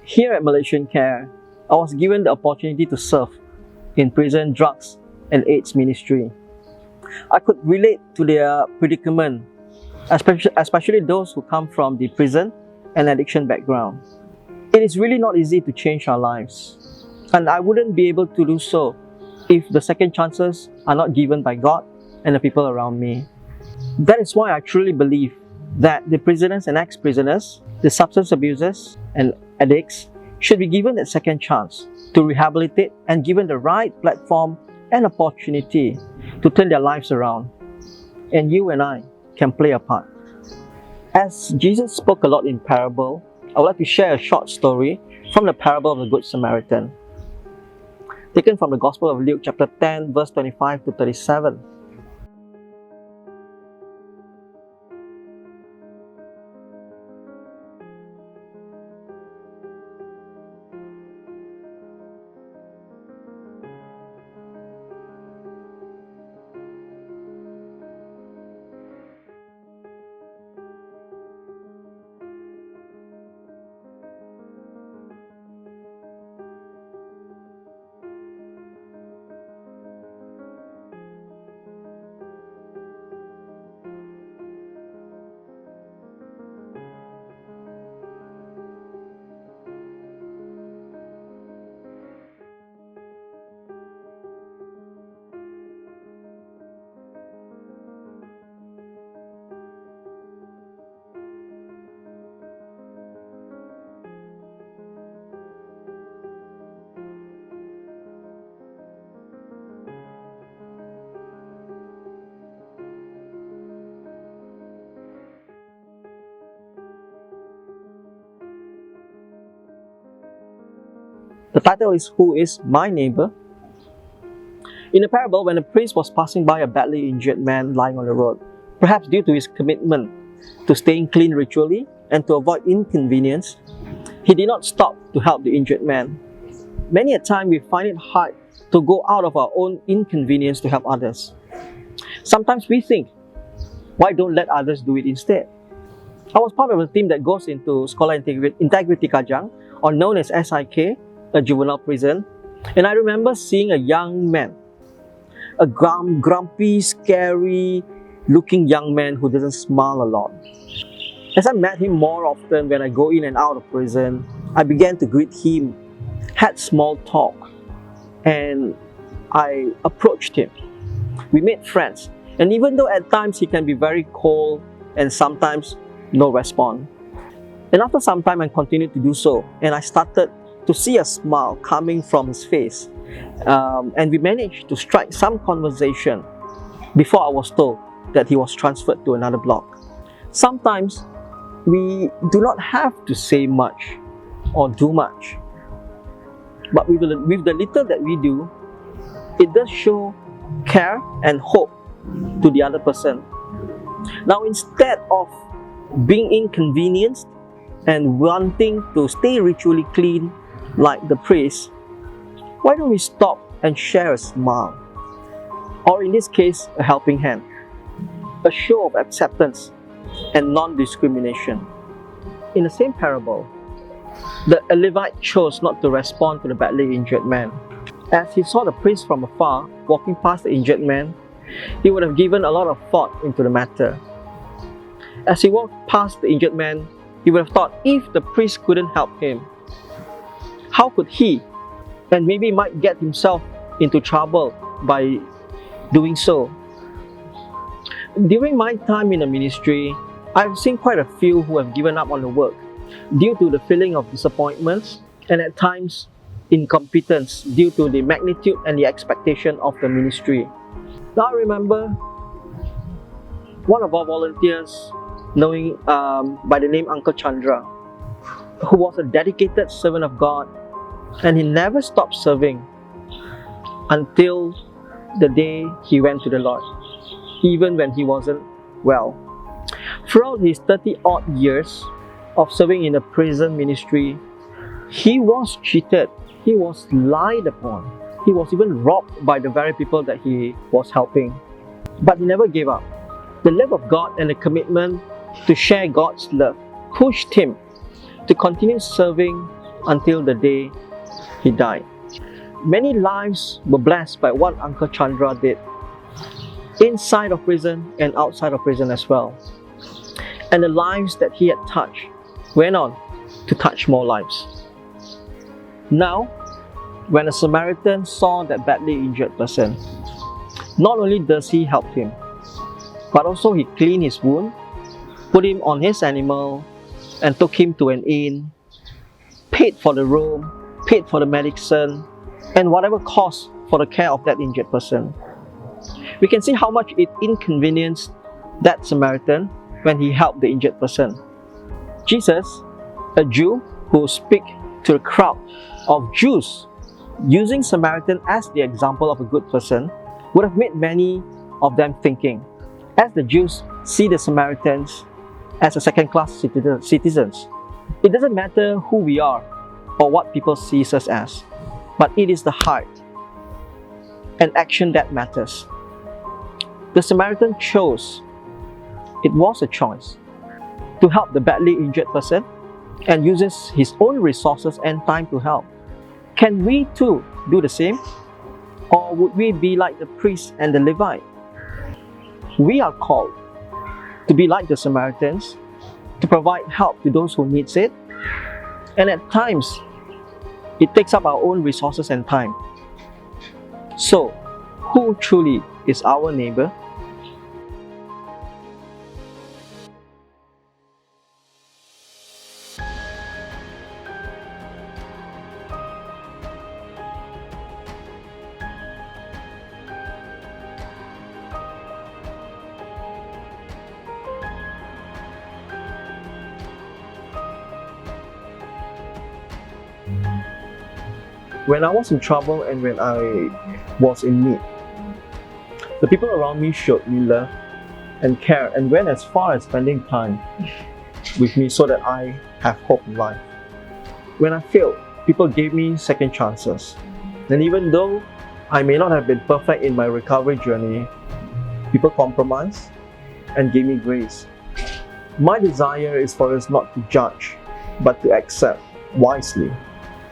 Here at Malaysiancare, I was given the opportunity to serve in prison, drugs, and AIDS ministry. I could relate to their predicament, especially those who come from the prison and addiction background. It is really not easy to change our lives, and I wouldn't be able to do so if the second chances are not given by God and the people around me. That is why I truly believe that the prisoners and ex-prisoners, the substance abusers and addicts should be given that second chance to rehabilitate and given the right platform and opportunity to turn their lives around. And you and I can play a part. As Jesus spoke a lot in parable, I would like to share a short story from the parable of the Good Samaritan, taken from the Gospel of Luke chapter 10 verse 25 to 37. The title is Who is My Neighbor? In the parable, when the priest was passing by a badly injured man lying on the road, perhaps due to his commitment to staying clean ritually and to avoid inconvenience, he did not stop to help the injured man. Many a time we find it hard to go out of our own inconvenience to help others. Sometimes we think, why don't let others do it instead? I was part of a team that goes into Sekolah Integrity Kajang, or known as SIK, a juvenile prison, and I remember seeing a young man, a grumpy, scary looking young man who doesn't smile a lot. As I met him more often when I go in and out of prison, I began to greet him, had small talk, and I approached him. We made friends, and even though at times he can be very cold and sometimes no response, and after some time I continued to do so, and I started to see a smile coming from his face, and we managed to strike some conversation before I was told that he was transferred to another block. Sometimes we do not have to say much or do much, but with the little that we do, it does show care and hope to the other person. Now, instead of being inconvenienced and wanting to stay ritually clean like the priest, why don't we stop and share a smile? Or in this case, a helping hand, a show of acceptance and non-discrimination. In the same parable, the Levite chose not to respond to the badly injured man. As he saw the priest from afar walking past the injured man, he would have given a lot of thought into the matter. As he walked past the injured man, he would have thought, if the priest couldn't help him, how could he, and maybe might get himself into trouble by doing so? During my time in the ministry, I've seen quite a few who have given up on the work due to the feeling of disappointments and at times incompetence due to the magnitude and the expectation of the ministry. Now I remember one of our volunteers knowing by the name Uncle Chandra, who was a dedicated servant of God, and he never stopped serving until the day he went to the Lord, even when he wasn't well. Throughout his 30-odd years of serving in the prison ministry, he was cheated, he was lied upon, he was even robbed by the very people that he was helping. But he never gave up. The love of God and the commitment to share God's love pushed him to continue serving until the day he died. Many lives were blessed by what Uncle Chandra did, inside of prison and outside of prison as well. And the lives that he had touched went on to touch more lives. Now, when a Samaritan saw that badly injured person, not only does he help him, but also he cleaned his wound, put him on his animal, and took him to an inn, paid for the room, paid for the medicine, and whatever cost for the care of that injured person. We can see how much it inconvenienced that Samaritan when he helped the injured person. Jesus, a Jew who speaks to a crowd of Jews using Samaritan as the example of a good person, would have made many of them thinking, as the Jews see the Samaritans as a second-class citizens. It doesn't matter who we are or what people see us as, but it is the heart and action that matters. The Samaritan chose, it was a choice, to help the badly injured person and uses his own resources and time to help. Can we too do the same? Or would we be like the priest and the Levite? We are called to be like the Samaritans, to provide help to those who need it, and at times, it takes up our own resources and time. So, who truly is our neighbor? When I was in trouble and when I was in need, the people around me showed me love and care and went as far as spending time with me so that I have hope in life. When I failed, people gave me second chances. And even though I may not have been perfect in my recovery journey, people compromised and gave me grace. My desire is for us not to judge, but to accept wisely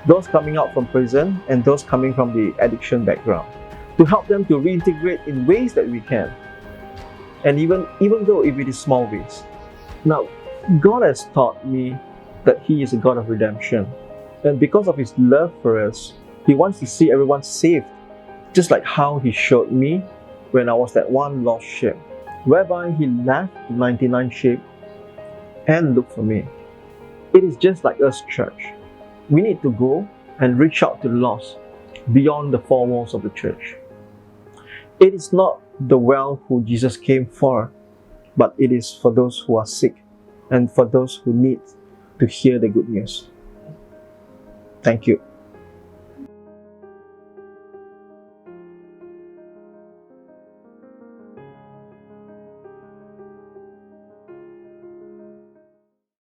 those coming out from prison and those coming from the addiction background, to help them to reintegrate in ways that we can, and even though if it is small ways. Now, God has taught me that He is a God of redemption, and because of His love for us, He wants to see everyone saved, just like how He showed me when I was that one lost sheep, whereby He left the 99 sheep and looked for me. It is just like us, church. We need to go and reach out to the lost beyond the four walls of the church. It is not the well who Jesus came for, but it is for those who are sick and for those who need to hear the good news. Thank you.